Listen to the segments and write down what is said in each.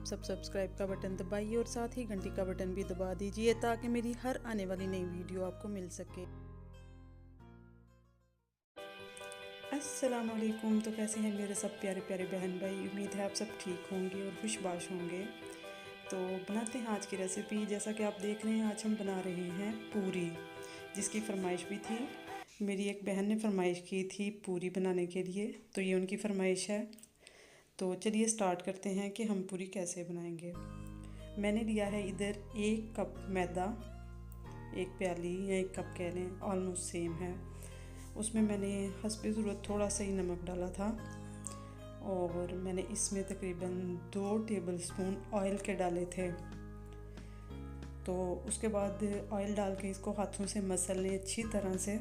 आप सब सब्सक्राइब का बटन दबाइए और साथ ही घंटी का बटन भी दबा दीजिए ताकि मेरी हर आने वाली नई वीडियो आपको मिल सके। अस्सलाम वालेकुम। तो कैसे हैं मेरे सब प्यारे प्यारे बहन भाई, उम्मीद है आप सब ठीक होंगे और खुशबाश होंगे। तो बनाते हैं आज की रेसिपी। जैसा कि आप देख रहे हैं, आज हम बना रहे हैं पूरी, जिसकी फरमाइश भी थी। मेरी एक बहन ने फरमाइश की थी पूरी बनाने के लिए, तो ये उनकी फरमाइश है। तो चलिए स्टार्ट करते हैं कि हम पूरी कैसे बनाएंगे। मैंने लिया है इधर 1 कप मैदा, 1 प्याली या 1 कप कह लें, ऑलमोस्ट सेम है। उसमें मैंने हस्बे ज़रूरत थोड़ा सा ही नमक डाला था और मैंने इसमें तकरीबन 2 टेबलस्पून ऑयल के डाले थे। तो उसके बाद ऑयल डाल के इसको हाथों से मसल लें अच्छी तरह से,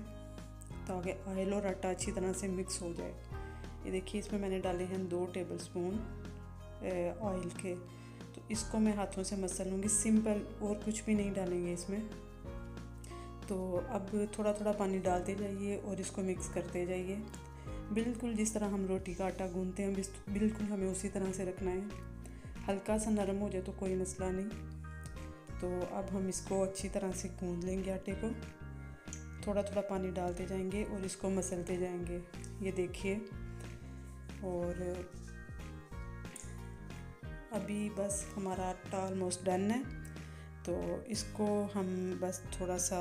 ताकि ऑयल और आटा अच्छी तरह से मिक्स हो जाए। ये देखिए, इसमें मैंने डाले हैं 2 टेबलस्पून ऑयल के। तो इसको मैं हाथों से मसल लूँगी, सिंपल, और कुछ भी नहीं डालेंगे इसमें। तो अब थोड़ा थोड़ा पानी डालते जाइए और इसको मिक्स करते जाइए, बिल्कुल जिस तरह हम रोटी का आटा गूंथते हैं, बिल्कुल हमें उसी तरह से रखना है। हल्का सा नरम हो जाए तो कोई मसला नहीं। तो अब हम इसको अच्छी तरह से गूंथ लेंगे आटे को, थोड़ा थोड़ा पानी डालते जाएंगे और इसको मसलते जाएंगे। ये देखिए, और अभी बस हमारा आटा ऑलमोस्ट डन है। तो इसको हम बस थोड़ा सा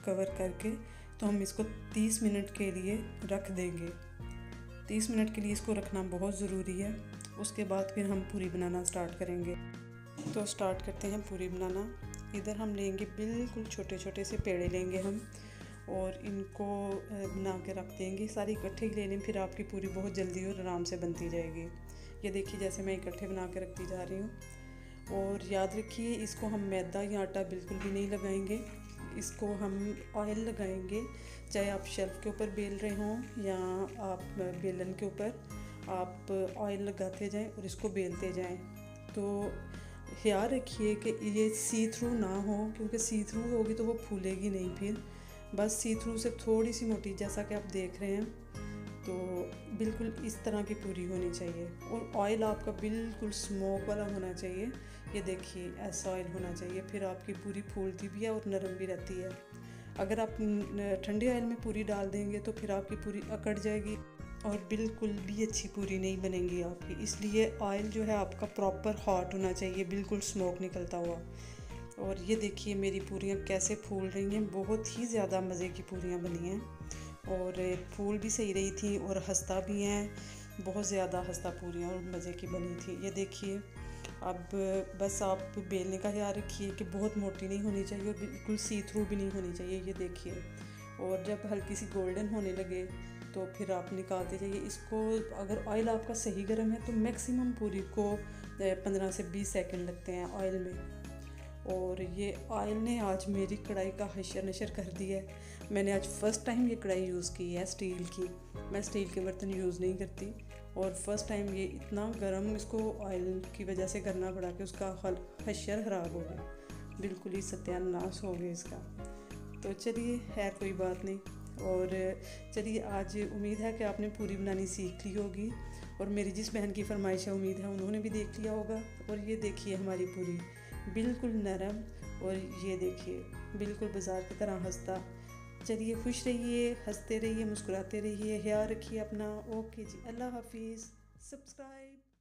कवर करके, तो हम इसको 30 मिनट के लिए रख देंगे। 30 मिनट के लिए इसको रखना बहुत ज़रूरी है। उसके बाद फिर हम पूरी बनाना स्टार्ट करेंगे। तो स्टार्ट करते हैं पूरी बनाना। इधर हम लेंगे बिल्कुल छोटे छोटे से पेड़े लेंगे हम, और इनको बना के रख देंगे। सारी इकट्ठे ही ले लें, फिर आपकी पूरी बहुत जल्दी और आराम से बनती जाएगी। ये देखिए, जैसे मैं इकट्ठे बना के रखती जा रही हूँ। और याद रखिए, इसको हम मैदा या आटा बिल्कुल भी नहीं लगाएंगे, इसको हम ऑयल लगाएंगे। चाहे आप शेल्फ के ऊपर बेल रहे हों या आप बेलन के ऊपर, आप ऑयल लगाते जाएं और इसको बेलते जाएं। तो ख्याल रखिए कि ये सी थ्रू ना हो, क्योंकि सी थ्रू होगी तो वो फूलेगी नहीं। फिर बस सी थ्रू से थोड़ी सी मोटी, जैसा कि आप देख रहे हैं। तो बिल्कुल इस तरह की पूरी होनी चाहिए, और ऑयल आपका बिल्कुल स्मोक वाला होना चाहिए। ये देखिए, ऐसा ऑयल होना चाहिए, फिर आपकी पूरी फूलती भी है और नरम भी रहती है। अगर आप ठंडे ऑयल में पूरी डाल देंगे तो फिर आपकी पूरी अकड़ जाएगी और बिल्कुल भी अच्छी पूरी नहीं बनेगी आपकी। इसलिए ऑयल जो है आपका प्रॉपर हॉट होना चाहिए, बिल्कुल स्मोक निकलता हुआ। और ये देखिए मेरी पूरियाँ कैसे फूल रही हैं, बहुत ही ज़्यादा मज़े की पूरियाँ बनी हैं, और फूल भी सही रही थी और हंसता भी हैं। बहुत ज़्यादा हंसता पूरियाँ और मज़े की बनी थी। ये देखिए, अब बस आप बेलने का ख्याल रखिए कि बहुत मोटी नहीं होनी चाहिए और बिल्कुल सी थ्रू भी नहीं होनी चाहिए। ये देखिए, और जब हल्की सी गोल्डन होने लगे तो फिर आप निकालते जाइए इसको। अगर ऑयल आपका सही गर्म है तो मैक्सिमम पूरी को 15 से 20 सेकंड लगते हैं ऑयल में। और ये ऑयल ने आज मेरी कढ़ाई का हशर नशर कर दिया है। मैंने आज फ़र्स्ट टाइम ये कढ़ाई यूज़ की है, स्टील की। मैं स्टील के बर्तन यूज़ नहीं करती, और फ़र्स्ट टाइम ये इतना गर्म इसको ऑयल की वजह से करना पड़ा कि उसका हशर ख़राब हो गया, बिल्कुल ही सत्यानाश हो गया इसका। तो चलिए, खैर कोई बात नहीं। और चलिए, आज उम्मीद है कि आपने पूरी बनानी सीख ली होगी, और मेरी जिस बहन की फरमाइश है उम्मीद है उन्होंने भी देख लिया होगा। और ये देखिए हमारी पूरी बिल्कुल नरम, और ये देखिए बिल्कुल बाज़ार की तरह हंसता। चलिए, खुश रहिए, हंसते रहिए, मुस्कुराते रहिए, ख्याल रखिए अपना। ओके जी, अल्लाह हाफिज़। सब्सक्राइब।